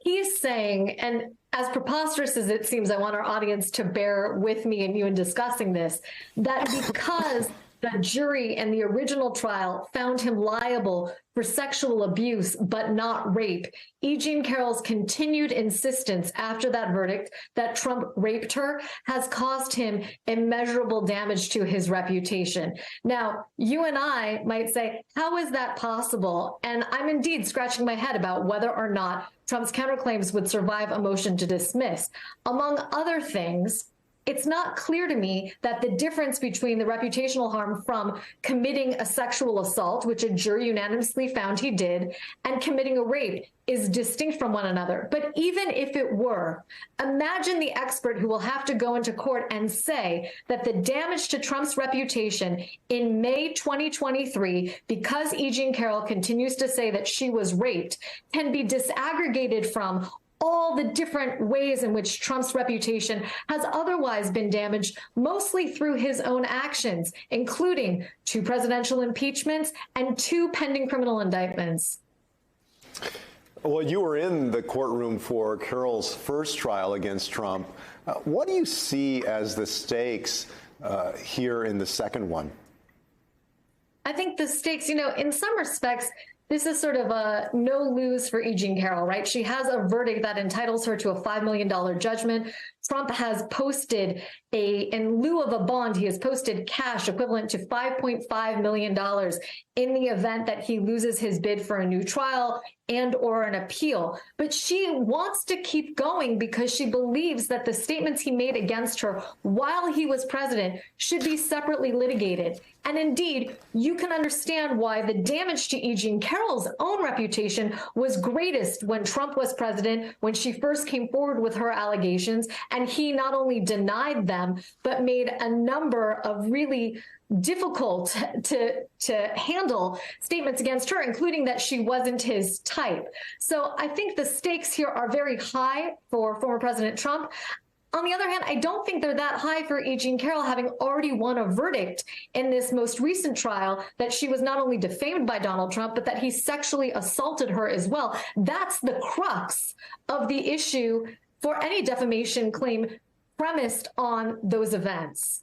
he's saying, and as preposterous as it seems, I want our audience to bear with me and you in discussing this, that because the jury in the original trial found him liable for sexual abuse, but not rape, E. Jean Carroll's continued insistence after that verdict that Trump raped her has caused him immeasurable damage to his reputation. Now, you and I might say, how is that possible? And I'm indeed scratching my head about whether or not Trump's counterclaims would survive a motion to dismiss. Among other things, it's not clear to me that the difference between the reputational harm from committing a sexual assault, which a jury unanimously found he did, and committing a rape is distinct from one another. But even if it were, imagine the expert who will have to go into court and say that the damage to Trump's reputation in May 2023, because E. Jean Carroll continues to say that she was raped, can be disaggregated from all the different ways in which Trump's reputation has otherwise been damaged, mostly through his own actions, including 2 presidential impeachments and 2 pending criminal indictments. Well, you were in the courtroom for Carroll's first trial against Trump. What do you see as the stakes here in the second one? I think the stakes, in some respects, this is sort of a no-lose for E. Jean Carroll, right? She has a verdict that entitles her to a $5 million judgment. Trump has posted in lieu of a bond, he has posted cash equivalent to $5.5 million in the event that he loses his bid for a new trial and or an appeal. But she wants to keep going because she believes that the statements he made against her while he was president should be separately litigated. And indeed, you can understand why the damage to E. Jean Carroll's own reputation was greatest when Trump was president, when she first came forward with her allegations, and he not only denied them, but made a number of really difficult to handle statements against her, including that she wasn't his type. So I think the stakes here are very high for former President Trump. On the other hand, I don't think they're that high for E. Jean Carroll, having already won a verdict in this most recent trial that she was not only defamed by Donald Trump, but that he sexually assaulted her as well. That's the crux of the issue for any defamation claim premised on those events.